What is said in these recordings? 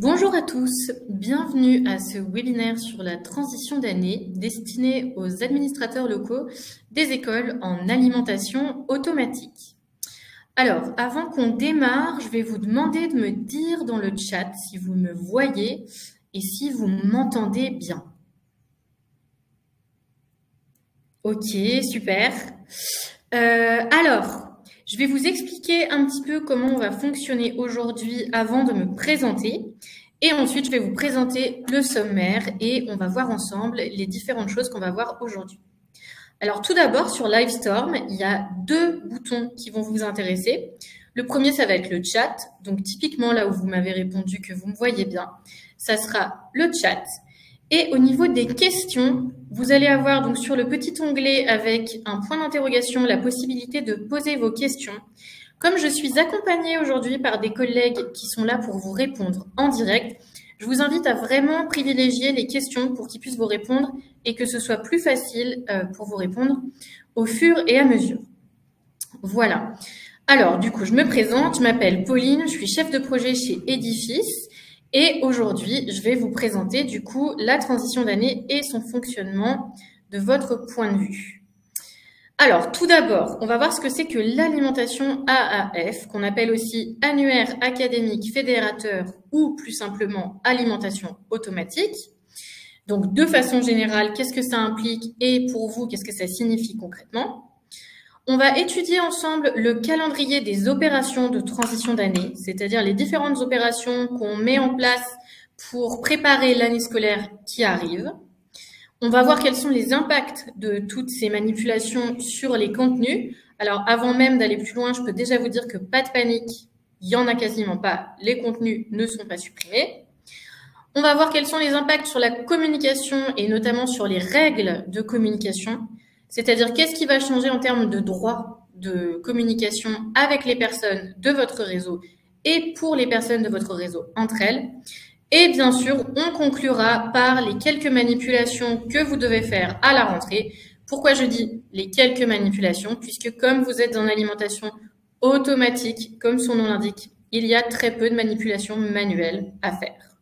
Bonjour à tous, bienvenue à ce webinaire sur la transition d'année destiné aux administrateurs locaux des écoles en alimentation automatique. Alors, avant qu'on démarre, je vais vous demander de me dire dans le chat si vous me voyez et si vous m'entendez bien. Ok, super. Alors, je vais vous expliquer un petit peu comment on va fonctionner aujourd'hui avant de me présenter. Et ensuite, je vais vous présenter le sommaire et on va voir ensemble les différentes choses qu'on va voir aujourd'hui. Alors, tout d'abord, sur Livestorm, il y a deux boutons qui vont vous intéresser. Le premier, ça va être le chat. Donc, typiquement, là où vous m'avez répondu que vous me voyez bien, ça sera le chat. Et au niveau des questions, vous allez avoir donc sur le petit onglet avec un point d'interrogation la possibilité de poser vos questions. Comme je suis accompagnée aujourd'hui par des collègues qui sont là pour vous répondre en direct, je vous invite à vraiment privilégier les questions pour qu'ils puissent vous répondre et que ce soit plus facile pour vous répondre au fur et à mesure. Voilà. Alors, du coup, je me présente, je m'appelle Pauline, je suis chef de projet chez Edifice. Et aujourd'hui, je vais vous présenter du coup la transition d'année et son fonctionnement de votre point de vue. Alors, tout d'abord, on va voir ce que c'est que l'alimentation AAF, qu'on appelle aussi annuaire académique fédérateur ou plus simplement alimentation automatique. Donc, de façon générale, qu'est-ce que ça implique et pour vous, qu'est-ce que ça signifie concrètement ? On va étudier ensemble le calendrier des opérations de transition d'année, c'est-à-dire les différentes opérations qu'on met en place pour préparer l'année scolaire qui arrive. On va voir quels sont les impacts de toutes ces manipulations sur les contenus. Alors, avant même d'aller plus loin, je peux déjà vous dire que pas de panique, il n'y en a quasiment pas, les contenus ne sont pas supprimés. On va voir quels sont les impacts sur la communication et notamment sur les règles de communication. C'est-à-dire, qu'est-ce qui va changer en termes de droits de communication avec les personnes de votre réseau et pour les personnes de votre réseau entre elles. Et bien sûr, on conclura par les quelques manipulations que vous devez faire à la rentrée. Pourquoi je dis les quelques manipulations? Puisque comme vous êtes en alimentation automatique, comme son nom l'indique, il y a très peu de manipulations manuelles à faire.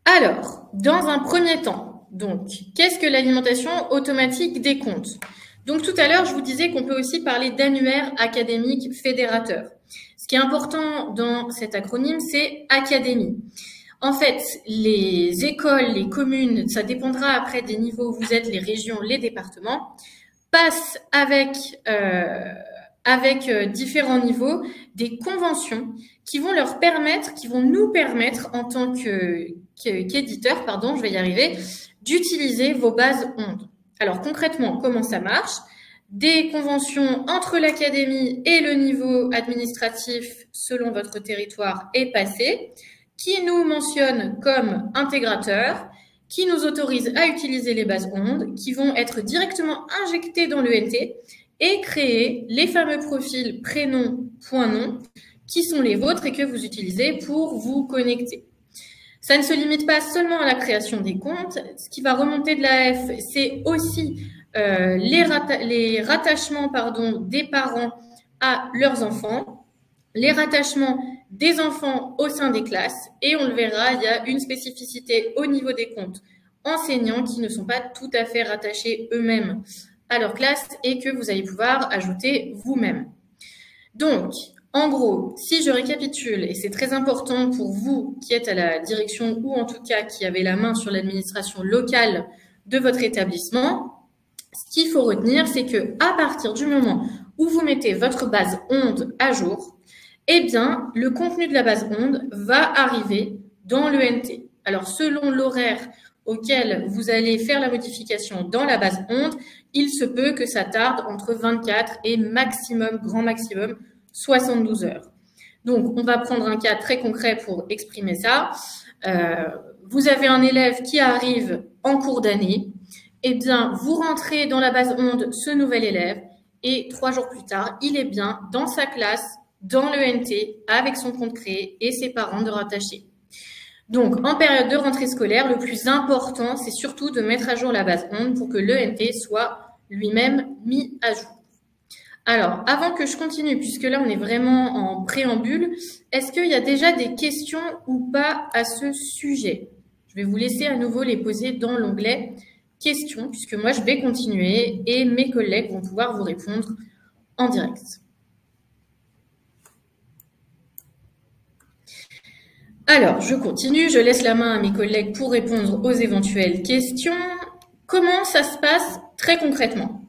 Alors, dans un premier temps, donc, qu'est-ce que l'alimentation automatique des comptes? Donc, tout à l'heure, je vous disais qu'on peut aussi parler d'annuaire académique fédérateur. Ce qui est important dans cet acronyme, c'est académie. En fait, les écoles, les communes, ça dépendra après des niveaux où vous êtes, les régions, les départements, passent avec différents niveaux des conventions qui vont leur permettre, qui vont nous permettre en tant qu'éditeur, je vais y arriver, d'utiliser vos bases ondes. Alors concrètement, comment ça marche? Des conventions entre l'académie et le niveau administratif selon votre territoire est passé, qui nous mentionne comme intégrateur, qui nous autorise à utiliser les bases ondes, qui vont être directement injectées dans l'ENT et créer les fameux profils prénom.nom qui sont les vôtres et que vous utilisez pour vous connecter. Ça ne se limite pas seulement à la création des comptes. Ce qui va remonter de l'AF, c'est aussi les rattachements des parents à leurs enfants, les rattachements des enfants au sein des classes. Et on le verra, il y a une spécificité au niveau des comptes enseignants qui ne sont pas tout à fait rattachés eux-mêmes à leur classe et que vous allez pouvoir ajouter vous-même. Donc, en gros, si je récapitule, et c'est très important pour vous qui êtes à la direction ou en tout cas qui avez la main sur l'administration locale de votre établissement, ce qu'il faut retenir, c'est que à partir du moment où vous mettez votre base onde à jour, eh bien, le contenu de la base onde va arriver dans l'ENT. Alors, selon l'horaire auquel vous allez faire la modification dans la base onde, il se peut que ça tarde entre 24 et maximum, grand maximum, 72 heures. Donc, on va prendre un cas très concret pour exprimer ça. Vous avez un élève qui arrive en cours d'année. Eh bien, vous rentrez dans la base onde ce nouvel élève et 3 jours plus tard, il est bien dans sa classe, dans l'ENT, avec son compte créé et ses parents de rattacher. Donc, en période de rentrée scolaire, le plus important, c'est surtout de mettre à jour la base onde pour que l'ENT soit lui-même mis à jour. Alors, avant que je continue, puisque là, on est vraiment en préambule, est-ce qu'il y a déjà des questions ou pas à ce sujet? Je vais vous laisser à nouveau les poser dans l'onglet « Questions », puisque moi, je vais continuer et mes collègues vont pouvoir vous répondre en direct. Alors, je continue, je laisse la main à mes collègues pour répondre aux éventuelles questions. Comment ça se passe très concrètement?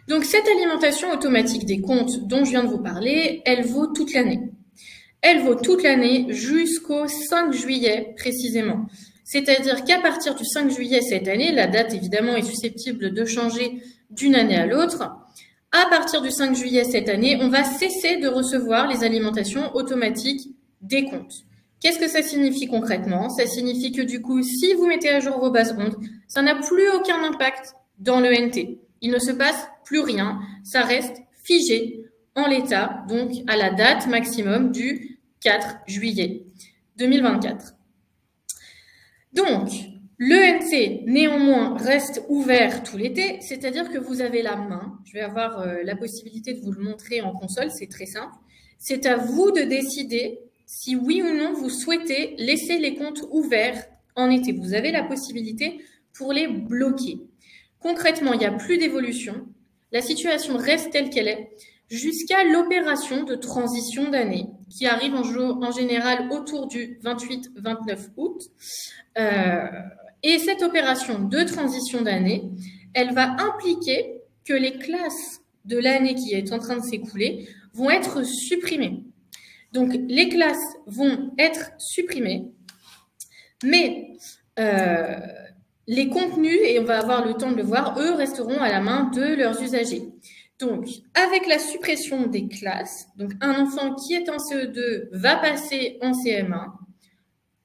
Donc, cette alimentation automatique des comptes dont je viens de vous parler, elle vaut toute l'année. Elle vaut toute l'année jusqu'au 5 juillet précisément. C'est-à-dire qu'à partir du 5 juillet cette année, la date évidemment est susceptible de changer d'une année à l'autre. À partir du 5 juillet cette année, on va cesser de recevoir les alimentations automatiques des comptes. Qu'est-ce que ça signifie concrètement? Ça signifie que du coup, si vous mettez à jour vos bases ondes, ça n'a plus aucun impact dans l'ENT. Il ne se passe plus rien, ça reste figé en l'état, donc à la date maximum du 4 juillet 2024. Donc, l'ENT, néanmoins, reste ouvert tout l'été, c'est-à-dire que vous avez la main. Je vais avoir la possibilité de vous le montrer en console, c'est très simple. C'est à vous de décider si oui ou non vous souhaitez laisser les comptes ouverts en été. Vous avez la possibilité pour les bloquer. Concrètement, il n'y a plus d'évolution. La situation reste telle qu'elle est jusqu'à l'opération de transition d'année qui arrive en général autour du 28-29 août. Et cette opération de transition d'année, elle va impliquer que les classes de l'année qui est en train de s'écouler vont être supprimées. Donc, les classes vont être supprimées, mais les contenus, et on va avoir le temps de le voir, eux resteront à la main de leurs usagers. Donc, avec la suppression des classes, donc un enfant qui est en CE2 va passer en CM1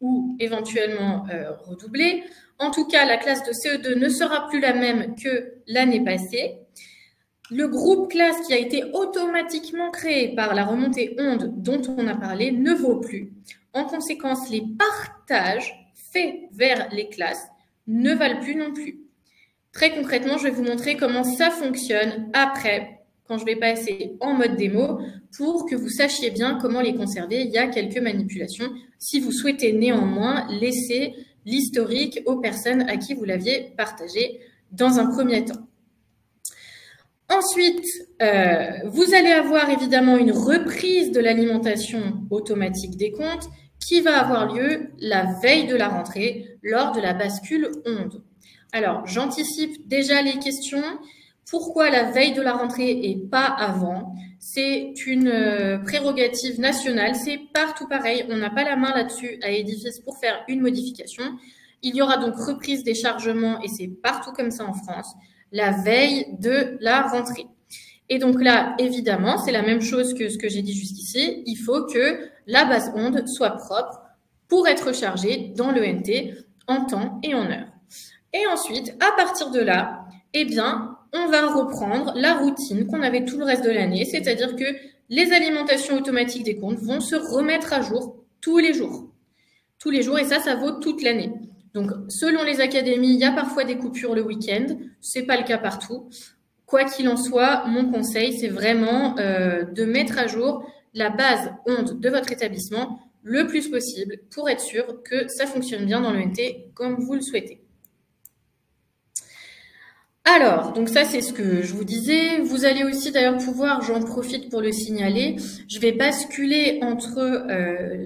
ou éventuellement redoubler. En tout cas, la classe de CE2 ne sera plus la même que l'année passée. Le groupe classe qui a été automatiquement créé par la remontée onde dont on a parlé ne vaut plus. En conséquence, les partages faits vers les classes ne valent plus non plus. Très concrètement, je vais vous montrer comment ça fonctionne après, quand je vais passer en mode démo, pour que vous sachiez bien comment les conserver. Il y a quelques manipulations. Si vous souhaitez néanmoins laisser l'historique aux personnes à qui vous l'aviez partagé dans un premier temps. Ensuite, vous allez avoir évidemment une reprise de l'alimentation automatique des comptes qui va avoir lieu la veille de la rentrée lors de la bascule onde. Alors, j'anticipe déjà les questions. Pourquoi la veille de la rentrée et pas avant? C'est une prérogative nationale, c'est partout pareil. On n'a pas la main là-dessus à Edifice pour faire une modification. Il y aura donc reprise des chargements et c'est partout comme ça en France, la veille de la rentrée. Et donc là, évidemment, c'est la même chose que ce que j'ai dit jusqu'ici. Il faut que la base onde soit propre pour être chargée dans l'ENT en temps et en heure. Et ensuite, à partir de là, eh bien, on va reprendre la routine qu'on avait tout le reste de l'année, c'est-à-dire que les alimentations automatiques des comptes vont se remettre à jour tous les jours. Tous les jours, et ça vaut toute l'année. Donc, selon les académies, il y a parfois des coupures le week-end. C'est pas le cas partout. Quoi qu'il en soit, mon conseil, c'est vraiment de mettre à jour la base onde de votre établissement le plus possible pour être sûr que ça fonctionne bien dans l'ENT comme vous le souhaitez. Alors, donc ça, c'est ce que je vous disais. Vous allez aussi d'ailleurs pouvoir, j'en profite pour le signaler, je vais basculer entre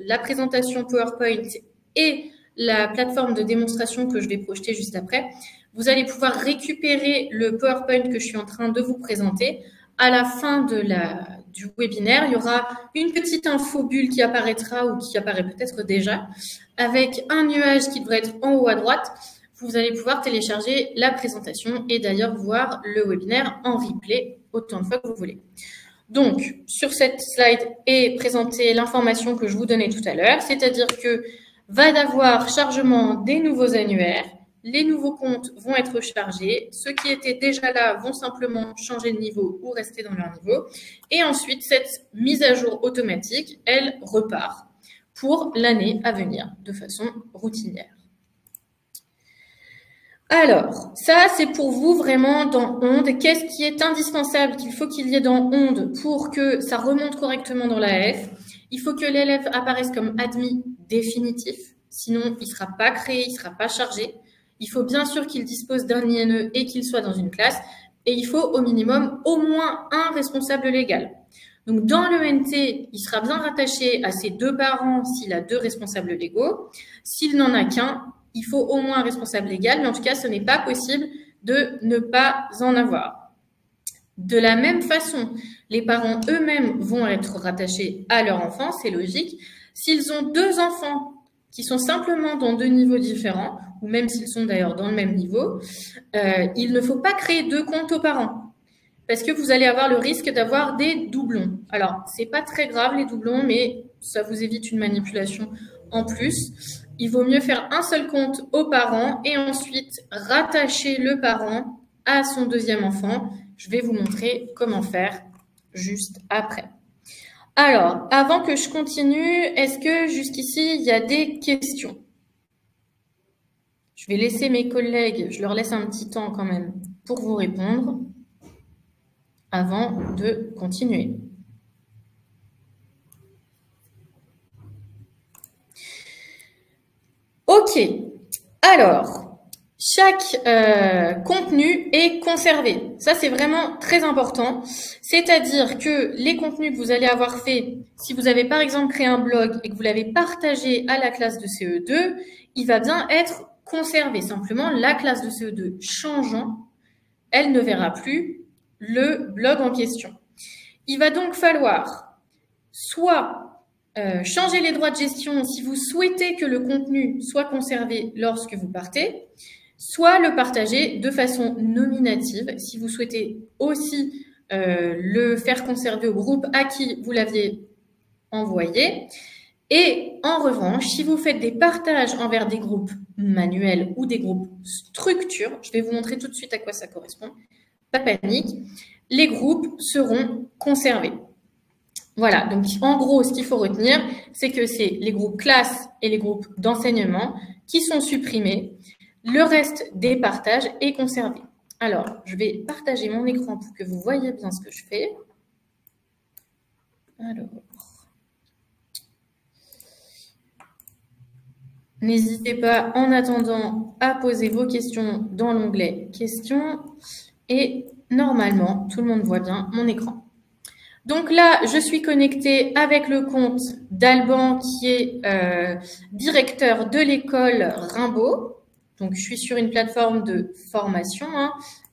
la présentation PowerPoint et la plateforme de démonstration que je vais projeter juste après. Vous allez pouvoir récupérer le PowerPoint que je suis en train de vous présenter. À la fin du webinaire, il y aura une petite info bulle qui apparaîtra ou qui apparaît peut-être déjà, avec un nuage qui devrait être en haut à droite. Vous allez pouvoir télécharger la présentation et d'ailleurs voir le webinaire en replay autant de fois que vous voulez. Donc, sur cette slide est présentée l'information que je vous donnais tout à l'heure, c'est-à-dire que va y avoir chargement des nouveaux annuaires, les nouveaux comptes vont être chargés, ceux qui étaient déjà là vont simplement changer de niveau ou rester dans leur niveau, et ensuite cette mise à jour automatique, elle repart pour l'année à venir de façon routinière. Alors, ça, c'est pour vous vraiment dans Onde. Qu'est-ce qui est indispensable qu'il faut qu'il y ait dans Onde pour que ça remonte correctement dans l'AF? Il faut que l'élève apparaisse comme admis définitif. Sinon, il ne sera pas créé, il ne sera pas chargé. Il faut bien sûr qu'il dispose d'un INE et qu'il soit dans une classe. Et il faut au minimum au moins un responsable légal. Donc, dans l'ENT, il sera bien rattaché à ses 2 parents s'il a 2 responsables légaux. S'il n'en a qu'un, il faut au moins un responsable légal, mais en tout cas, ce n'est pas possible de ne pas en avoir. De la même façon, les parents eux-mêmes vont être rattachés à leur enfant, c'est logique. S'ils ont 2 enfants qui sont simplement dans 2 niveaux différents, ou même s'ils sont d'ailleurs dans le même niveau, il ne faut pas créer 2 comptes aux parents, parce que vous allez avoir le risque d'avoir des doublons. Alors, c'est pas très grave les doublons, mais ça vous évite une manipulation en plus. Il vaut mieux faire un seul compte aux parents et ensuite rattacher le parent à son 2e enfant. Je vais vous montrer comment faire juste après. Alors, avant que je continue, est-ce que jusqu'ici, il y a des questions? Je vais laisser mes collègues, je leur laisse un petit temps quand même pour vous répondre avant de continuer. Ok, alors, chaque contenu est conservé. Ça, c'est vraiment très important. C'est-à-dire que les contenus que vous allez avoir fait, si vous avez par exemple créé un blog et que vous l'avez partagé à la classe de CE2, il va bien être conservé. Simplement, la classe de CE2 changeant, elle ne verra plus le blog en question. Il va donc falloir soit changer les droits de gestion si vous souhaitez que le contenu soit conservé lorsque vous partez, soit le partager de façon nominative si vous souhaitez aussi le faire conserver au groupe à qui vous l'aviez envoyé. Et en revanche, si vous faites des partages envers des groupes manuels ou des groupes structures, je vais vous montrer tout de suite à quoi ça correspond, pas de panique, les groupes seront conservés. Voilà, donc en gros, ce qu'il faut retenir, c'est que c'est les groupes classes et les groupes d'enseignement qui sont supprimés. Le reste des partages est conservé. Alors, je vais partager mon écran pour que vous voyez bien ce que je fais. Alors, n'hésitez pas en attendant à poser vos questions dans l'onglet questions. Et normalement, tout le monde voit bien mon écran. Donc là, je suis connectée avec le compte d'Alban qui est directeur de l'école Rimbaud. Donc, je suis sur une plateforme de formation.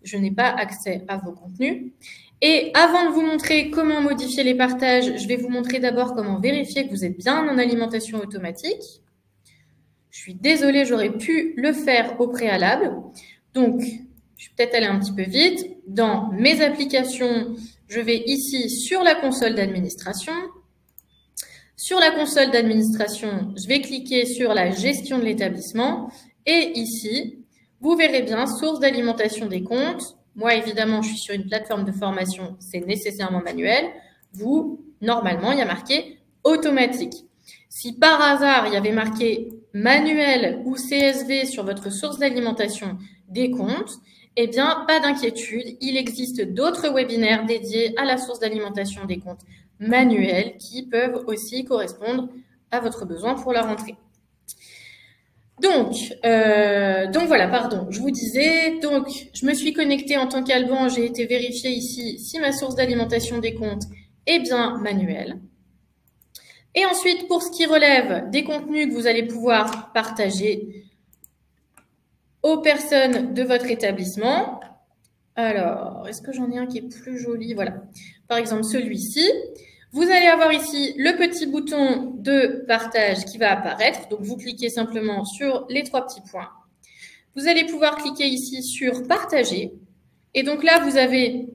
Je n'ai pas accès à vos contenus. Et avant de vous montrer comment modifier les partages, je vais vous montrer d'abord comment vérifier que vous êtes bien en alimentation automatique. Je suis désolée, j'aurais pu le faire au préalable. Donc, je vais peut-être aller un petit peu vite. Dans mes applications, je vais ici sur la console d'administration. Sur la console d'administration, je vais cliquer sur la gestion de l'établissement. Et ici, vous verrez bien source d'alimentation des comptes. Moi, évidemment, je suis sur une plateforme de formation, c'est nécessairement manuel. Vous, normalement, il y a marqué automatique. Si par hasard, il y avait marqué manuel ou CSV sur votre source d'alimentation des comptes, eh bien, pas d'inquiétude, il existe d'autres webinaires dédiés à la source d'alimentation des comptes manuels qui peuvent aussi correspondre à votre besoin pour la rentrée. Donc voilà, pardon, je vous disais, donc je me suis connectée en tant qu'Alban, j'ai été vérifier ici si ma source d'alimentation des comptes est bien manuelle. Et ensuite, pour ce qui relève des contenus que vous allez pouvoir partager aux personnes de votre établissement. Alors, est-ce que j'en ai un qui est plus joli? Voilà. Par exemple, celui-ci. Vous allez avoir ici le petit bouton de partage qui va apparaître. Donc, vous cliquez simplement sur les 3 petits points. Vous allez pouvoir cliquer ici sur partager. Et donc là, vous avez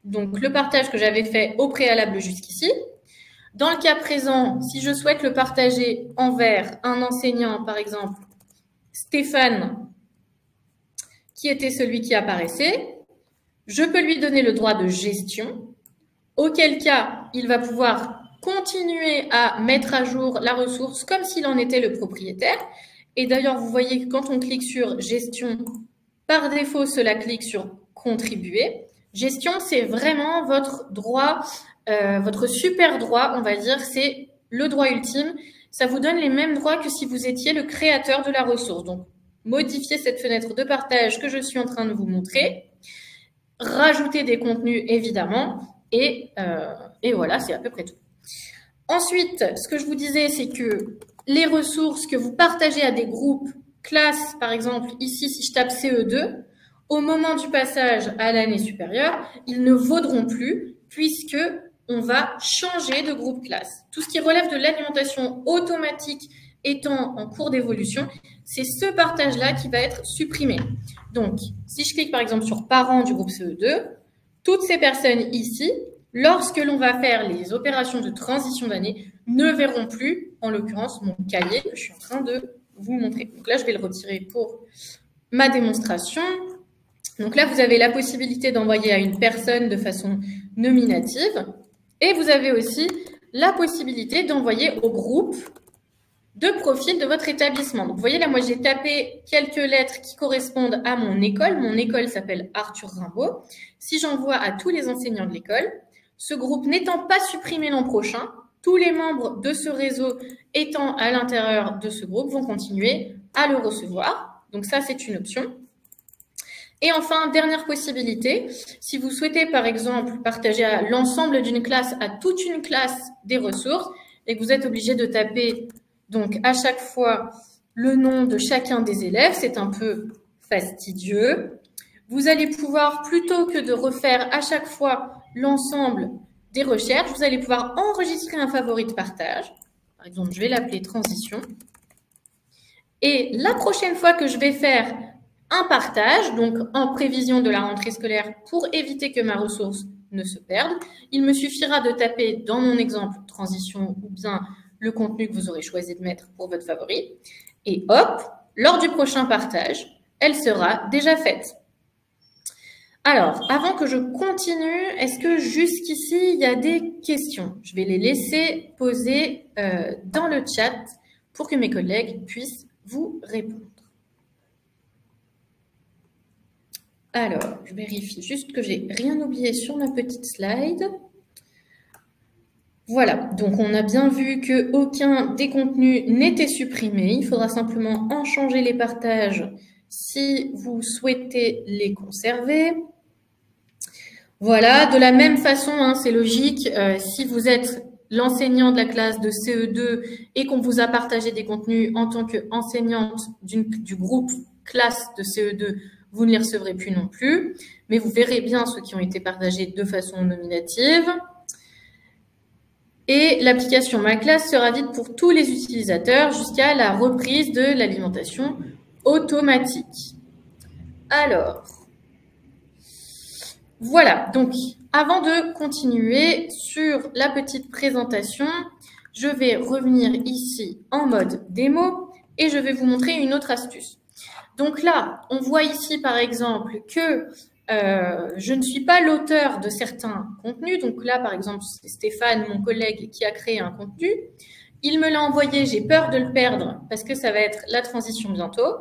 donc le partage que j'avais fait au préalable jusqu'ici. Dans le cas présent, si je souhaite le partager envers un enseignant, par exemple, Stéphane, qui était celui qui apparaissait, je peux lui donner le droit de gestion, auquel cas, il va pouvoir continuer à mettre à jour la ressource comme s'il en était le propriétaire. Et d'ailleurs, vous voyez que quand on clique sur gestion, Par défaut, cela clique sur contribuer. Gestion, c'est vraiment votre droit, votre super droit, on va dire, c'est le droit ultime. Ça vous donne les mêmes droits que si vous étiez le créateur de la ressource. Donc, modifier cette fenêtre de partage que je suis en train de vous montrer, rajouter des contenus, évidemment, et voilà, c'est à peu près tout. Ensuite, ce que je vous disais, c'est que les ressources que vous partagez à des groupes, classes, par exemple, ici, si je tape CE2, au moment du passage à l'année supérieure, ils ne vaudront plus puisque on va changer de groupe classe. Tout ce qui relève de l'alimentation automatique étant en cours d'évolution, c'est ce partage-là qui va être supprimé. Donc, si je clique par exemple sur parents du groupe CE2, toutes ces personnes ici, lorsque l'on va faire les opérations de transition d'année, ne verront plus, en l'occurrence, mon cahier que je suis en train de vous montrer. Donc là, je vais le retirer pour ma démonstration. Donc là, vous avez la possibilité d'envoyer à une personne de façon nominative et vous avez aussi la possibilité d'envoyer au groupe de profil de votre établissement. Donc, vous voyez là, moi, j'ai tapé quelques lettres qui correspondent à mon école. Mon école s'appelle Arthur Rimbaud. Si j'envoie à tous les enseignants de l'école, ce groupe n'étant pas supprimé l'an prochain, tous les membres de ce réseau étant à l'intérieur de ce groupe vont continuer à le recevoir. Donc ça, c'est une option. Et enfin, dernière possibilité, si vous souhaitez par exemple partager à l'ensemble d'une classe, à toute une classe des ressources, et que vous êtes obligé de taper donc à chaque fois le nom de chacun des élèves, c'est un peu fastidieux. Vous allez pouvoir, plutôt que de refaire à chaque fois l'ensemble des recherches, vous allez pouvoir enregistrer un favori de partage. Par exemple, je vais l'appeler transition. Et la prochaine fois que je vais faire un partage, donc en prévision de la rentrée scolaire pour éviter que ma ressource ne se perde, il me suffira de taper dans mon exemple transition ou bien le contenu que vous aurez choisi de mettre pour votre favori. Et hop, lors du prochain partage, elle sera déjà faite. Alors, avant que je continue, est-ce que jusqu'ici, il y a des questions? Je vais les laisser poser dans le chat pour que mes collègues puissent vous répondre. Alors, je vérifie juste que j'ai rien oublié sur ma petite slide. Voilà, donc on a bien vu qu'aucun des contenus n'était supprimé. Il faudra simplement en changer les partages si vous souhaitez les conserver. Voilà, de la même façon, hein, c'est logique, si vous êtes l'enseignant de la classe de CE2 et qu'on vous a partagé des contenus en tant qu'enseignante du groupe classe de CE2, vous ne les recevrez plus non plus, mais vous verrez bien ceux qui ont été partagés de façon nominative. Et l'application Ma Classe sera vide pour tous les utilisateurs jusqu'à la reprise de l'alimentation automatique. Alors, voilà. Donc, avant de continuer sur la petite présentation, je vais revenir ici en mode démo et je vais vous montrer une autre astuce. Donc là, on voit ici, par exemple, que je ne suis pas l'auteur de certains contenus. Donc là, par exemple, c'est Stéphane, mon collègue, qui a créé un contenu. Il me l'a envoyé, j'ai peur de le perdre parce que ça va être la transition bientôt.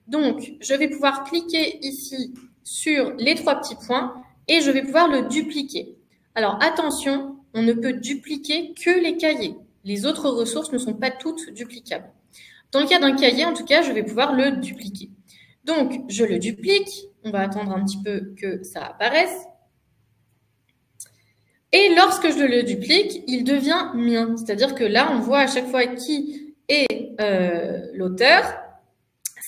Donc, je vais pouvoir cliquer ici sur les 3 petits points et je vais pouvoir le dupliquer. Alors, attention, on ne peut dupliquer que les cahiers. Les autres ressources ne sont pas toutes duplicables. Dans le cas d'un cahier, en tout cas, je vais pouvoir le dupliquer. Donc, je le duplique. On va attendre un petit peu que ça apparaisse. Et lorsque je le duplique, il devient mien. C'est-à-dire que là, on voit à chaque fois qui est l'auteur.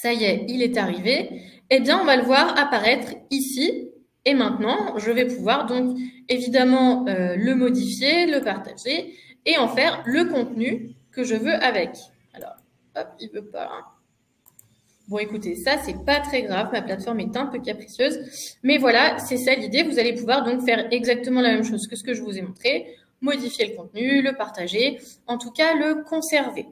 Ça y est, il est arrivé. Eh bien, on va le voir apparaître ici. Et maintenant, je vais pouvoir donc évidemment le modifier, le partager et en faire le contenu que je veux avec. Alors, hop, il veut pas. Bon, écoutez, ça, c'est pas très grave. Ma plateforme est un peu capricieuse. Mais voilà, c'est ça l'idée. Vous allez pouvoir donc faire exactement la même chose que ce que je vous ai montré. Modifier le contenu, le partager, en tout cas, le conserver.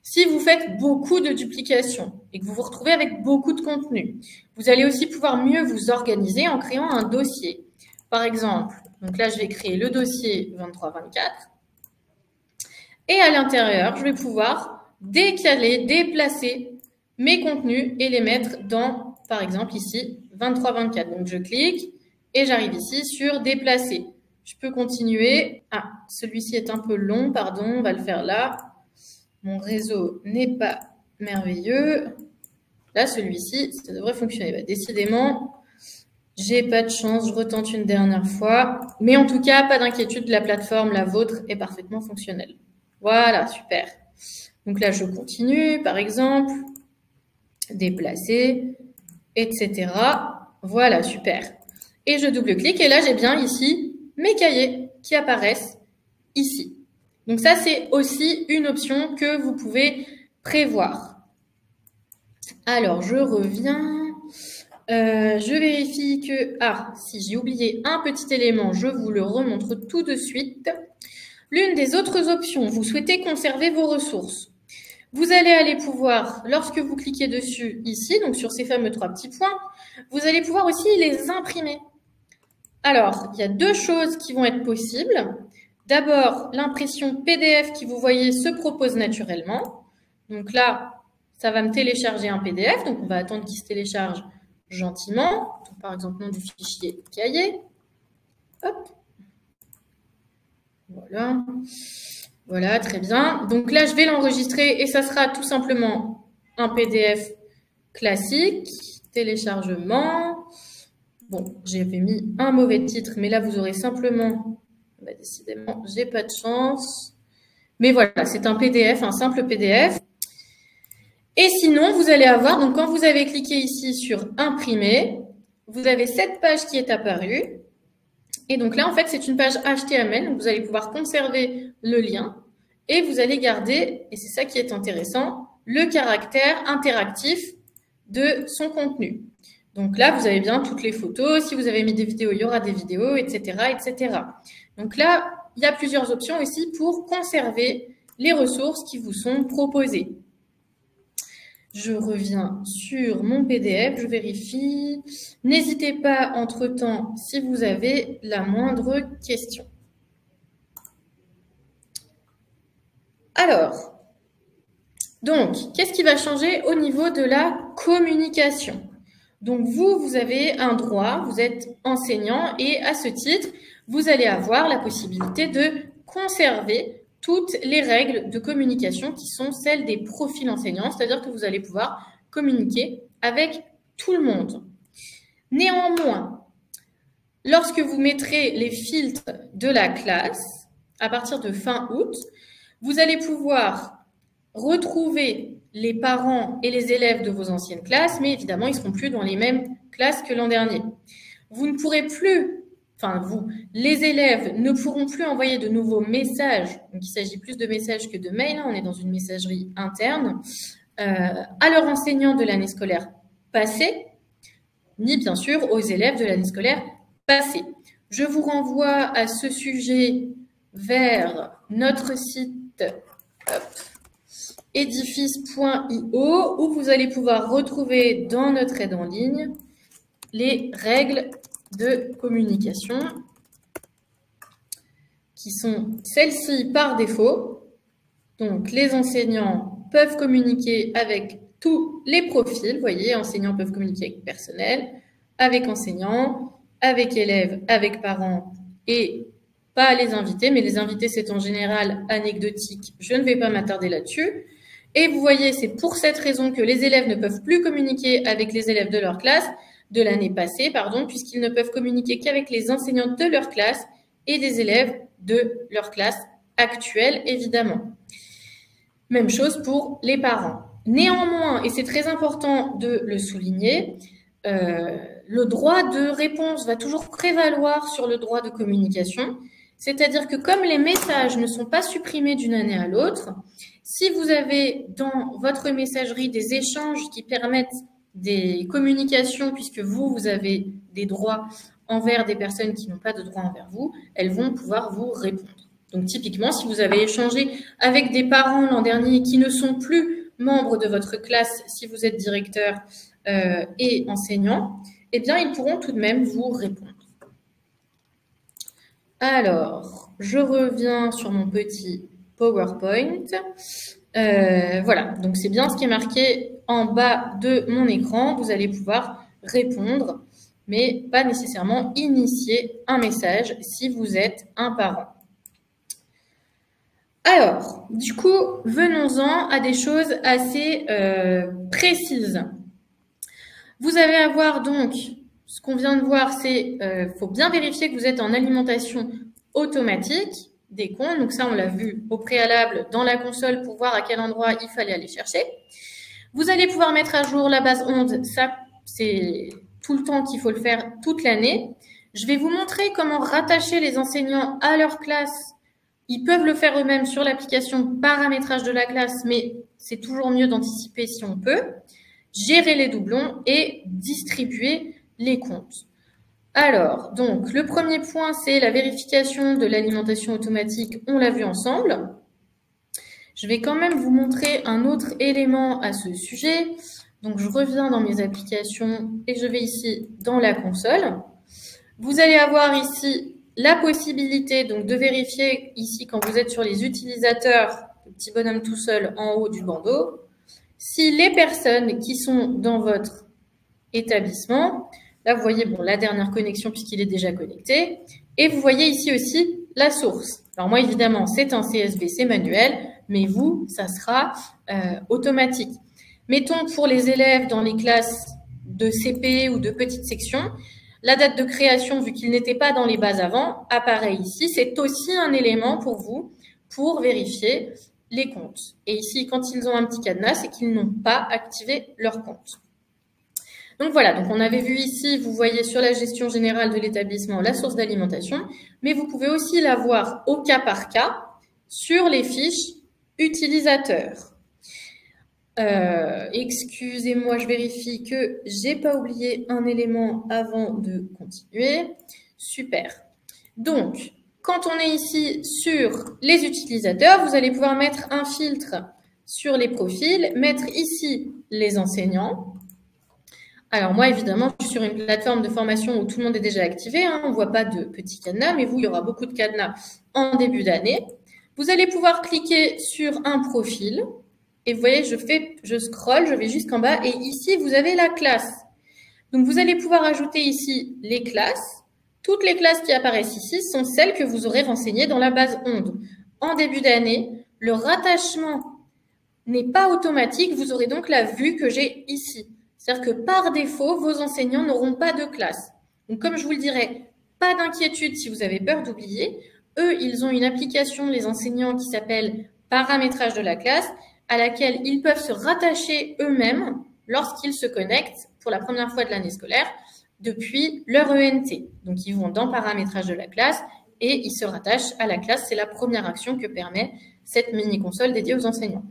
Si vous faites beaucoup de duplications et que vous vous retrouvez avec beaucoup de contenu, vous allez aussi pouvoir mieux vous organiser en créant un dossier. Par exemple, donc là, je vais créer le dossier 23-24. Et à l'intérieur, je vais pouvoir décaler, déplacer mes contenus et les mettre dans par exemple ici, 23-24. Donc, je clique et j'arrive ici sur déplacer. Je peux continuer. Ah, celui-ci est un peu long, pardon, on va le faire là. Mon réseau n'est pas merveilleux. Là, celui-ci, ça devrait fonctionner. Bah, décidément, j'ai pas de chance, je retente une dernière fois. Mais en tout cas, pas d'inquiétude, la plateforme, la vôtre, est parfaitement fonctionnelle. Voilà, super. Donc là, je continue, par exemple, déplacer, etc. Voilà, super. Et je double-clique et là, j'ai bien ici mes cahiers qui apparaissent ici. Donc ça, c'est aussi une option que vous pouvez prévoir. Alors, je reviens. Je vérifie que... Ah, si j'ai oublié un petit élément, je vous le remontre tout de suite. L'une des autres options, vous souhaitez conserver vos ressources. Vous allez aller pouvoir, lorsque vous cliquez dessus ici, donc sur ces fameux 3 petits points, vous allez pouvoir aussi les imprimer. Alors, il y a 2 choses qui vont être possibles. D'abord, l'impression PDF qui, vous voyez, se propose naturellement. Donc là, ça va me télécharger un PDF. Donc, on va attendre qu'il se télécharge gentiment. Donc, par exemple, nom du fichier cahier. Hop. Voilà. Voilà, très bien. Donc là, je vais l'enregistrer et ça sera tout simplement un PDF classique. Téléchargement. Bon, j'avais mis un mauvais titre, mais là, vous aurez simplement... Bah, décidément, j'ai pas de chance. Mais voilà, c'est un PDF, un simple PDF. Et sinon, vous allez avoir, donc quand vous avez cliqué ici sur imprimer, vous avez cette page qui est apparue. Et donc là, en fait, c'est une page HTML. Donc vous allez pouvoir conserver le lien et vous allez garder, et c'est ça qui est intéressant, le caractère interactif de son contenu. Donc là, vous avez bien toutes les photos. Si vous avez mis des vidéos, il y aura des vidéos, etc., etc. Donc là, il y a plusieurs options ici pour conserver les ressources qui vous sont proposées. Je reviens sur mon PDF, je vérifie. N'hésitez pas entre-temps si vous avez la moindre question. Alors, donc, qu'est-ce qui va changer au niveau de la communication? Donc, vous avez un droit, vous êtes enseignant et à ce titre, vous allez avoir la possibilité de conserver toutes les règles de communication qui sont celles des profils enseignants, c'est-à-dire que vous allez pouvoir communiquer avec tout le monde. Néanmoins, lorsque vous mettrez les filtres de la classe, à partir de fin août, vous allez pouvoir retrouver les parents et les élèves de vos anciennes classes, mais évidemment, ils ne seront plus dans les mêmes classes que l'an dernier. Vous ne pourrez plus, les élèves ne pourront plus envoyer de nouveaux messages, donc il s'agit plus de messages que de mails, on est dans une messagerie interne, à leurs enseignants de l'année scolaire passée, ni bien sûr aux élèves de l'année scolaire passée. Je vous renvoie à ce sujet vers notre site edifice.io où vous allez pouvoir retrouver dans notre aide en ligne les règles de communication qui sont celles-ci par défaut. Donc, les enseignants peuvent communiquer avec tous les profils. Vous voyez, enseignants peuvent communiquer avec personnel, avec enseignants, avec élèves, avec parents et pas les invités. Mais les invités, c'est en général anecdotique. Je ne vais pas m'attarder là-dessus. Et vous voyez, c'est pour cette raison que les élèves ne peuvent plus communiquer avec les élèves de leur classe, de l'année passée, puisqu'ils ne peuvent communiquer qu'avec les enseignants de leur classe et des élèves de leur classe actuelle, évidemment. Même chose pour les parents. Néanmoins, et c'est très important de le souligner, le droit de réponse va toujours prévaloir sur le droit de communication. C'est-à-dire que comme les messages ne sont pas supprimés d'une année à l'autre, si vous avez dans votre messagerie des échanges qui permettent des communications, puisque vous avez des droits envers des personnes qui n'ont pas de droits envers vous, elles vont pouvoir vous répondre. Donc typiquement, si vous avez échangé avec des parents l'an dernier qui ne sont plus membres de votre classe, si vous êtes directeur et enseignant, eh bien, ils pourront tout de même vous répondre. Alors, je reviens sur mon petit PowerPoint. Voilà, donc c'est bien ce qui est marqué en bas de mon écran, vous allez pouvoir répondre, mais pas nécessairement initier un message si vous êtes un parent. Alors, du coup, venons-en à des choses assez précises. Vous allez avoir donc, ce qu'on vient de voir, c'est faut bien vérifier que vous êtes en alimentation automatique des comptes. Donc ça, on l'a vu au préalable dans la console pour voir à quel endroit il fallait aller chercher. Vous allez pouvoir mettre à jour la base onde. Ça, c'est tout le temps qu'il faut le faire toute l'année. Je vais vous montrer comment rattacher les enseignants à leur classe. Ils peuvent le faire eux-mêmes sur l'application paramétrage de la classe, mais c'est toujours mieux d'anticiper si on peut. Gérer les doublons et distribuer les comptes. Alors, donc, le premier point, c'est la vérification de l'alimentation automatique. On l'a vu ensemble. Je vais quand même vous montrer un autre élément à ce sujet. Donc, je reviens dans mes applications et je vais ici dans la console. Vous allez avoir ici la possibilité donc, de vérifier ici quand vous êtes sur les utilisateurs, le petit bonhomme tout seul en haut du bandeau, si les personnes qui sont dans votre établissement, là vous voyez bon, la dernière connexion puisqu'il est déjà connecté, et vous voyez ici aussi la source. Alors moi évidemment c'est un CSV, c'est manuel, mais vous ça sera automatique. Mettons pour les élèves dans les classes de CP ou de petite section, la date de création, vu qu'il n'était pas dans les bases avant, apparaît ici. C'est aussi un élément pour vous pour vérifier les comptes. Et ici, quand ils ont un petit cadenas, c'est qu'ils n'ont pas activé leur compte. Donc voilà, donc on avait vu ici, vous voyez sur la gestion générale de l'établissement la source d'alimentation, mais vous pouvez aussi la voir au cas par cas sur les fiches utilisateurs. Excusez-moi, je vérifie que j'ai pas oublié un élément avant de continuer. Super. Donc, quand on est ici sur les utilisateurs, vous allez pouvoir mettre un filtre sur les profils, mettre ici les enseignants. Alors moi, évidemment, je suis sur une plateforme de formation où tout le monde est déjà activé. Hein, on ne voit pas de petits cadenas, mais vous, il y aura beaucoup de cadenas en début d'année. Vous allez pouvoir cliquer sur un profil. Et vous voyez, je scrolle, je vais jusqu'en bas et ici, vous avez la classe. Donc, vous allez pouvoir ajouter ici les classes. Toutes les classes qui apparaissent ici sont celles que vous aurez renseignées dans la base onde. En début d'année, le rattachement n'est pas automatique. Vous aurez donc la vue que j'ai ici. C'est-à-dire que par défaut, vos enseignants n'auront pas de classe. Donc, comme je vous le dirais, pas d'inquiétude si vous avez peur d'oublier. Eux, ils ont une application, les enseignants, qui s'appelle paramétrage de la classe, à laquelle ils peuvent se rattacher eux-mêmes lorsqu'ils se connectent pour la première fois de l'année scolaire depuis leur ENT. Donc, ils vont dans paramétrage de la classe et ils se rattachent à la classe. C'est la première action que permet cette mini-console dédiée aux enseignants.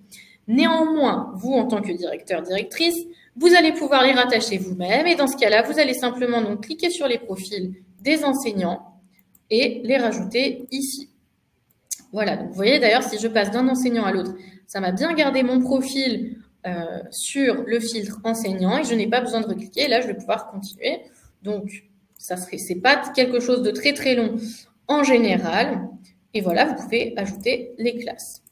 Néanmoins, vous, en tant que directeur, directrice, vous allez pouvoir les rattacher vous-même et dans ce cas-là, vous allez simplement donc cliquer sur les profils des enseignants et les rajouter ici. Voilà, donc vous voyez d'ailleurs, si je passe d'un enseignant à l'autre, ça m'a bien gardé mon profil sur le filtre enseignant et je n'ai pas besoin de recliquer. Là, je vais pouvoir continuer. Donc, c'est pas quelque chose de très très long en général. Et voilà, vous pouvez ajouter les classes.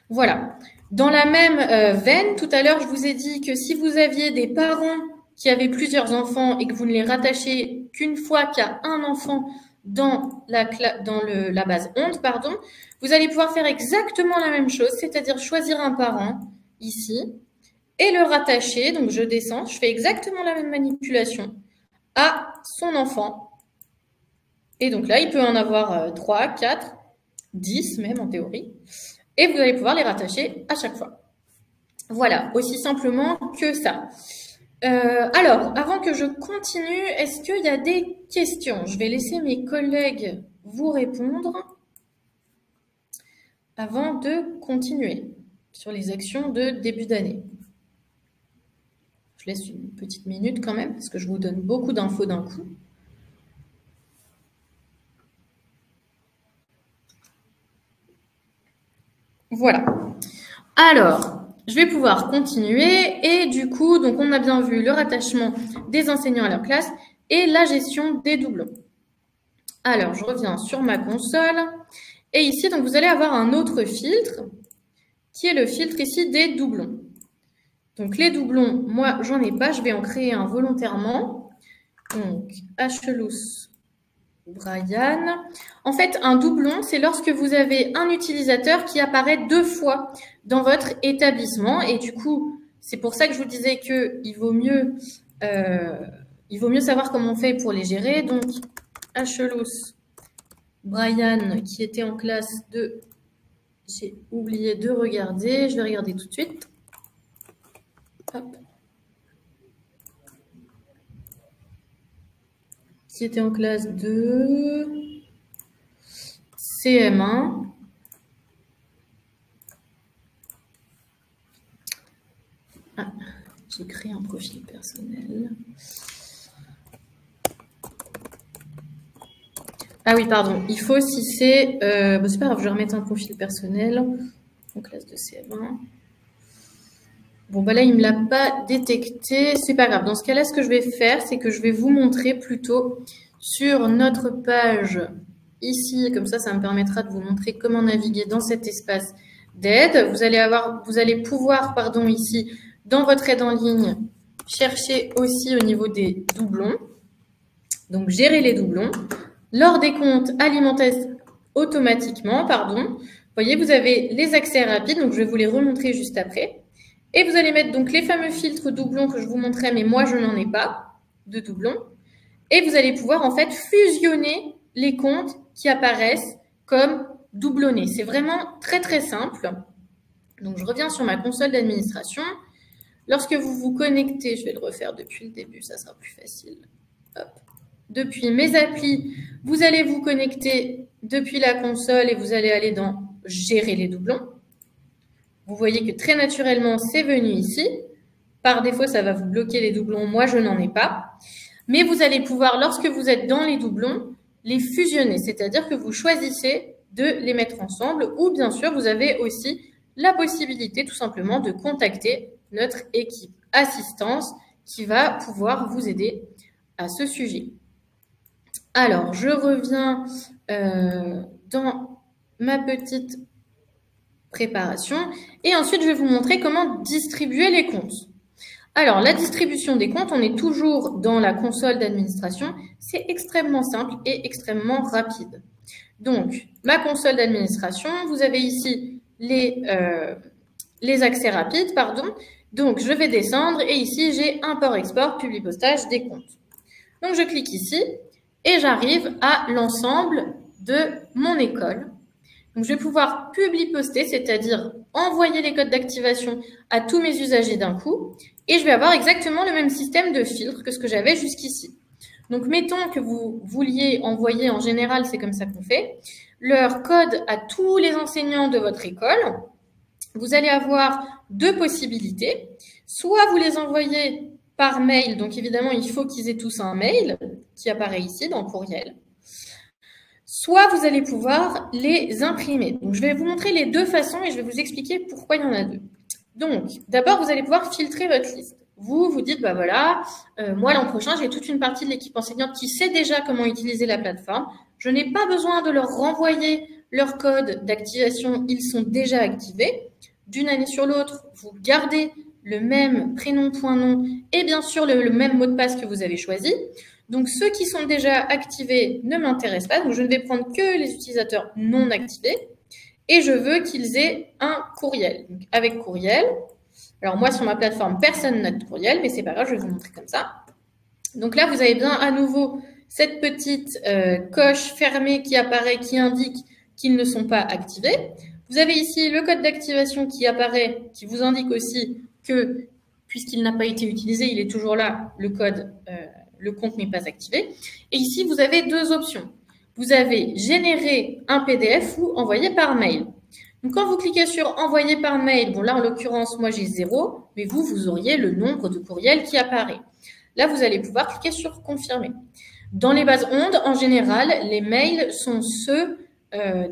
Voilà. Dans la même veine, tout à l'heure, je vous ai dit que si vous aviez des parents qui avaient plusieurs enfants et que vous ne les rattachez qu'une fois qu'il y a un enfant dans la base onde, pardon, vous allez pouvoir faire exactement la même chose, c'est-à-dire choisir un parent ici et le rattacher. Donc, je descends, je fais exactement la même manipulation à son enfant. Et donc là, il peut en avoir 3, 4, 10 même en théorie. Et vous allez pouvoir les rattacher à chaque fois. Voilà, aussi simplement que ça. Alors, avant que je continue, est-ce qu'il y a des questions? Je vais laisser mes collègues vous répondre avant de continuer sur les actions de début d'année. Je laisse une petite minute quand même, parce que je vous donne beaucoup d'infos d'un coup. Voilà. Alors, je vais pouvoir continuer et du coup, donc on a bien vu le rattachement des enseignants à leur classe et la gestion des doublons. Alors, je reviens sur ma console et ici, donc vous allez avoir un autre filtre qui est le filtre ici des doublons. Donc, les doublons, moi, j'en ai pas. Je vais en créer un volontairement. Donc, Achelous, Brian. En fait, un doublon, c'est lorsque vous avez un utilisateur qui apparaît 2 fois dans votre établissement. Et du coup, c'est pour ça que je vous disais qu'il vaut mieux savoir comment on fait pour les gérer. Donc, Achelous, Brian, qui était en classe de... J'ai oublié de regarder. Je vais regarder tout de suite. Hop. Qui était en classe de CM1. Ah, j'ai créé un profil personnel. Ah oui, pardon. Il faut, si c'est... c'est pas grave, je vais remettre un profil personnel en classe de CM1. Bon, bah là, il ne me l'a pas détecté. C'est pas grave. Dans ce cas-là, ce que je vais faire, c'est que je vais vous montrer plutôt sur notre page ici. Comme ça me permettra de vous montrer comment naviguer dans cet espace d'aide. Vous allez pouvoir, ici, dans votre aide en ligne, chercher aussi au niveau des doublons. Donc, gérer les doublons. Lors des comptes alimentés automatiquement, vous voyez, vous avez les accès rapides. Donc, je vais vous les remontrer juste après. Et vous allez mettre donc les fameux filtres doublons que je vous montrais, mais moi, je n'en ai pas de doublons. Et vous allez pouvoir, en fait, fusionner les comptes qui apparaissent comme doublonnés. C'est vraiment très, très simple. Donc, je reviens sur ma console d'administration. Lorsque vous vous connectez, je vais le refaire depuis le début, ça sera plus facile. Hop. Depuis mes applis, vous allez vous connecter depuis la console et vous allez aller dans « Gérer les doublons ». Vous voyez que très naturellement, c'est venu ici. Par défaut, ça va vous bloquer les doublons. Moi, je n'en ai pas. Mais vous allez pouvoir, lorsque vous êtes dans les doublons, les fusionner. C'est-à-dire que vous choisissez de les mettre ensemble. Ou bien sûr, vous avez aussi la possibilité tout simplement de contacter notre équipe assistance qui va pouvoir vous aider à ce sujet. Alors, je reviens dans ma petite préparation. Et ensuite, je vais vous montrer comment distribuer les comptes. Alors, la distribution des comptes, on est toujours dans la console d'administration. C'est extrêmement simple et extrêmement rapide. Donc, ma console d'administration, vous avez ici les accès rapides, Donc, je vais descendre et ici, j'ai import-export, publi-postage des comptes. Donc, je clique ici et j'arrive à l'ensemble de mon école. Donc, je vais pouvoir publi-poster, c'est-à-dire envoyer les codes d'activation à tous mes usagers d'un coup. Et je vais avoir exactement le même système de filtre que ce que j'avais jusqu'ici. Donc, mettons que vous vouliez envoyer, en général, c'est comme ça qu'on fait, leur code à tous les enseignants de votre école. Vous allez avoir 2 possibilités. Soit vous les envoyez par mail, donc évidemment, il faut qu'ils aient tous un mail qui apparaît ici dans le courriel. Soit vous allez pouvoir les imprimer. Donc, je vais vous montrer les 2 façons et je vais vous expliquer pourquoi il y en a 2. Donc, d'abord, vous allez pouvoir filtrer votre liste. Vous dites, bah voilà, moi, l'an prochain, j'ai toute une partie de l'équipe enseignante qui sait déjà comment utiliser la plateforme. Je n'ai pas besoin de leur renvoyer leur code d'activation. Ils sont déjà activés. D'une année sur l'autre, vous gardez le même prénom, point, nom et bien sûr le même mot de passe que vous avez choisi. Donc, ceux qui sont déjà activés ne m'intéressent pas. Donc, je ne vais prendre que les utilisateurs non activés. Et je veux qu'ils aient un courriel. Donc, avec courriel. Alors, moi, sur ma plateforme, personne n'a de courriel, mais c'est pas grave, je vais vous montrer comme ça. Donc là, vous avez bien à nouveau cette petite coche fermée qui apparaît, qui indique qu'ils ne sont pas activés. Vous avez ici le code d'activation qui apparaît, qui vous indique aussi que, puisqu'il n'a pas été utilisé, il est toujours là, le code, le compte n'est pas activé. Et ici, vous avez 2 options. Vous avez générer un PDF ou envoyer par mail. Donc, quand vous cliquez sur envoyer par mail, bon là, en l'occurrence, moi, j'ai 0, mais vous auriez le nombre de courriels qui apparaît. Là, vous allez pouvoir cliquer sur confirmer. Dans les bases ondes, en général, les mails sont ceux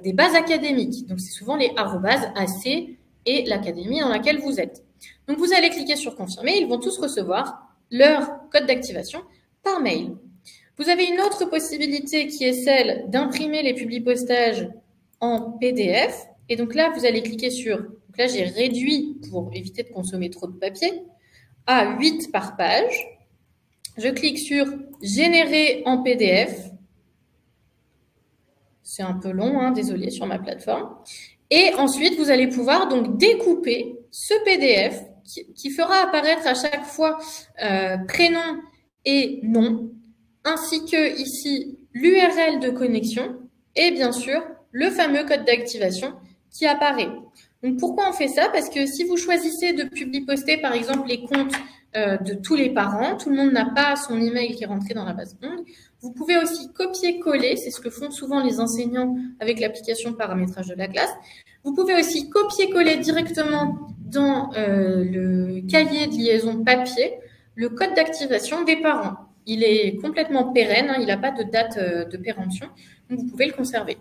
des bases académiques. Donc, c'est souvent les @ac et l'académie dans laquelle vous êtes. Donc, vous allez cliquer sur confirmer. Ils vont tous recevoir leur code d'activation par mail. Vous avez une autre possibilité qui est celle d'imprimer les publi-postages en PDF. Et donc là, vous allez cliquer sur... Donc là, j'ai réduit pour éviter de consommer trop de papier. à 8 par page. Je clique sur « Générer en PDF ». C'est un peu long, hein, désolé, sur ma plateforme. Et ensuite, vous allez pouvoir donc découper ce PDF qui fera apparaître à chaque fois prénom et nom, ainsi que ici l'URL de connexion et bien sûr le fameux code d'activation qui apparaît. Donc pourquoi on fait ça? Parce que si vous choisissez de publier-poster par exemple les comptes de tous les parents, tout le monde n'a pas son email qui est rentré dans la base ongle. Vous pouvez aussi copier-coller, c'est ce que font souvent les enseignants avec l'application paramétrage de la classe. Vous pouvez aussi copier-coller directement dans le cahier de liaison papier le code d'activation des parents. Il est complètement pérenne, hein, il n'a pas de date de péremption, donc vous pouvez le conserver.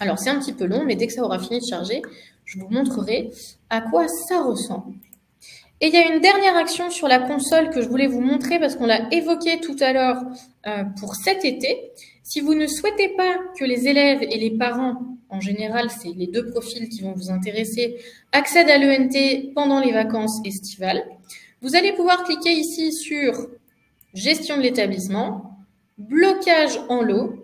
Alors c'est un petit peu long, mais dès que ça aura fini de charger, je vous montrerai à quoi ça ressemble. Et il y a une dernière action sur la console que je voulais vous montrer parce qu'on l'a évoqué tout à l'heure pour cet été. Si vous ne souhaitez pas que les élèves et les parents, en général, c'est les deux profils qui vont vous intéresser, accèdent à l'ENT pendant les vacances estivales, vous allez pouvoir cliquer ici sur « Gestion de l'établissement »,« Blocage en lot ».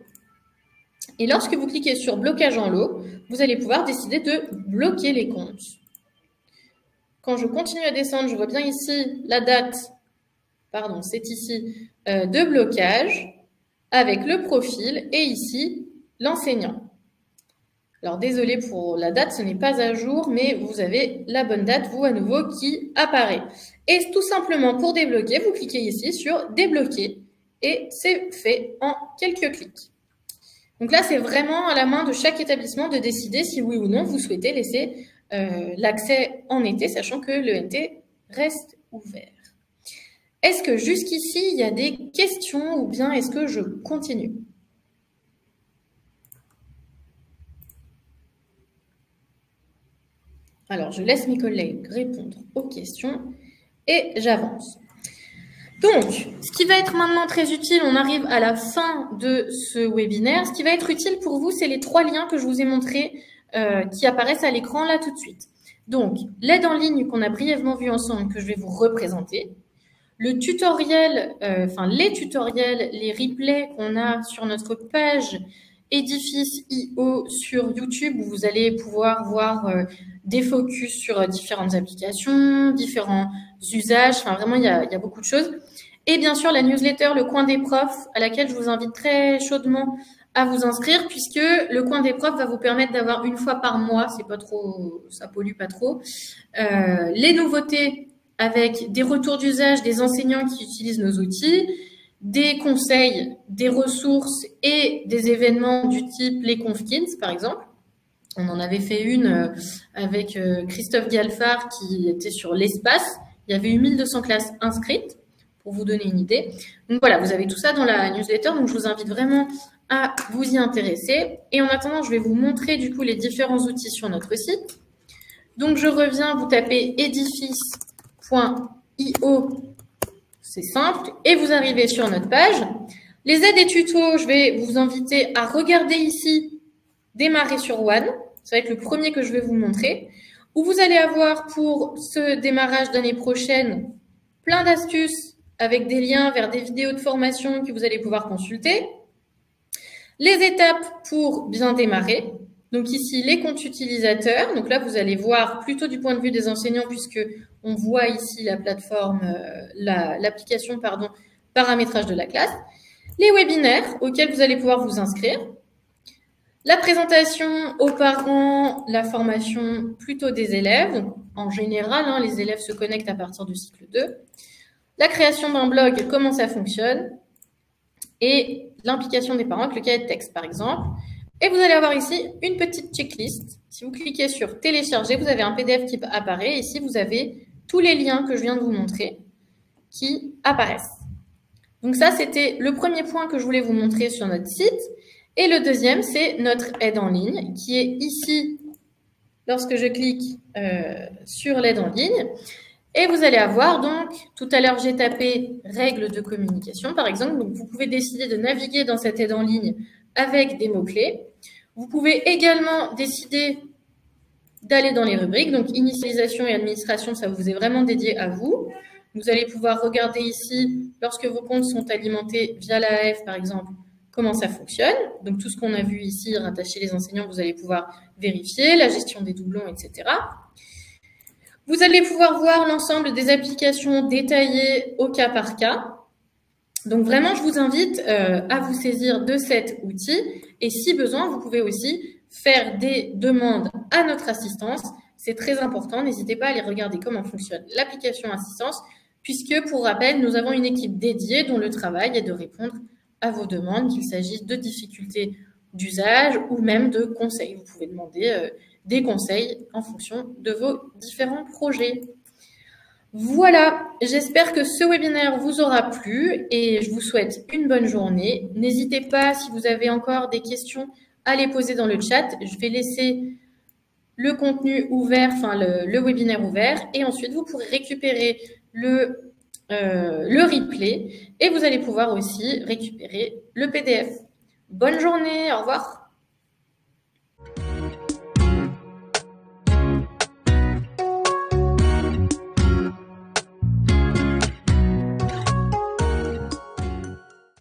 Et lorsque vous cliquez sur « Blocage en lot », vous allez pouvoir décider de bloquer les comptes. Quand je continue à descendre, je vois bien ici la date, pardon, c'est ici, de blocage avec le profil et ici l'enseignant. Alors désolé pour la date, ce n'est pas à jour, mais vous avez la bonne date, vous à nouveau, qui apparaît. Et tout simplement pour débloquer, vous cliquez ici sur débloquer et c'est fait en quelques clics. Donc là, c'est vraiment à la main de chaque établissement de décider si oui ou non vous souhaitez laisser l'accès en été, sachant que l'ENT reste ouvert. Est-ce que jusqu'ici, il y a des questions ou bien est-ce que je continue? Alors, je laisse mes collègues répondre aux questions et j'avance. Donc, ce qui va être maintenant très utile, on arrive à la fin de ce webinaire. Ce qui va être utile pour vous, c'est les 3 liens que je vous ai montrés qui apparaissent à l'écran là tout de suite. Donc, l'aide en ligne qu'on a brièvement vu ensemble, que je vais vous représenter. Le tutoriel, les tutoriels, les replays qu'on a sur notre page Edifice.io sur YouTube, où vous allez pouvoir voir des focus sur différentes applications, différents usages. Enfin, vraiment, il y a beaucoup de choses. Et bien sûr, la newsletter, le coin des profs, à laquelle je vous invite très chaudement à vous inscrire, puisque le coin des profs va vous permettre d'avoir une fois par mois, c'est pas trop, ça pollue pas trop, les nouveautés avec des retours d'usage des enseignants qui utilisent nos outils, des conseils, des ressources et des événements du type les ConfKids, par exemple. On en avait fait une avec Christophe Galfard qui était sur l'espace. Il y avait eu 1200 classes inscrites, pour vous donner une idée. Donc voilà, vous avez tout ça dans la newsletter, donc je vous invite vraiment à vous y intéresser. Et en attendant, je vais vous montrer du coup les différents outils sur notre site. Donc je reviens, vous tapez edifice.io, c'est simple, et vous arrivez sur notre page. Les aides et tutos, je vais vous inviter à regarder ici Démarrer sur One. Ça va être le premier que je vais vous montrer, où vous allez avoir pour ce démarrage d'année prochaine plein d'astuces avec des liens vers des vidéos de formation que vous allez pouvoir consulter. Les étapes pour bien démarrer. Donc ici, les comptes utilisateurs. Donc là, vous allez voir plutôt du point de vue des enseignants puisque on voit ici la plateforme, l'application, paramétrage de la classe. Les webinaires auxquels vous allez pouvoir vous inscrire. La présentation aux parents, la formation plutôt des élèves. Donc, en général, les élèves se connectent à partir du cycle 2. La création d'un blog, comment ça fonctionne. Et l'implication des parents avec le cahier de texte, par exemple. Et vous allez avoir ici une petite checklist. Si vous cliquez sur télécharger, vous avez un PDF qui apparaît. Et ici, vous avez tous les liens que je viens de vous montrer qui apparaissent. Donc ça, c'était le premier point que je voulais vous montrer sur notre site. Et le deuxième, c'est notre aide en ligne qui est ici lorsque je clique sur l'aide en ligne. Et vous allez avoir donc, tout à l'heure, j'ai tapé règles de communication, par exemple. Donc, vous pouvez décider de naviguer dans cette aide en ligne avec des mots-clés. Vous pouvez également décider d'aller dans les rubriques. Donc, initialisation et administration, ça vous est vraiment dédié à vous. Vous allez pouvoir regarder ici, lorsque vos comptes sont alimentés via l'AF, par exemple, comment ça fonctionne. Donc, tout ce qu'on a vu ici, rattacher les enseignants, vous allez pouvoir vérifier, la gestion des doublons, etc. Vous allez pouvoir voir l'ensemble des applications détaillées au cas par cas. Donc, vraiment, je vous invite à vous saisir de cet outil. Et si besoin, vous pouvez aussi faire des demandes à notre assistance. C'est très important. N'hésitez pas à aller regarder comment fonctionne l'application assistance, puisque, pour rappel, nous avons une équipe dédiée dont le travail est de répondre à vos demandes, qu'il s'agisse de difficultés d'usage ou même de conseils. Vous pouvez demander des conseils en fonction de vos différents projets. Voilà, j'espère que ce webinaire vous aura plu et je vous souhaite une bonne journée. N'hésitez pas, si vous avez encore des questions, à les poser dans le chat. Je vais laisser le contenu ouvert, enfin le webinaire ouvert, et ensuite vous pourrez récupérer le replay et vous allez pouvoir aussi récupérer le PDF. Bonne journée, au revoir.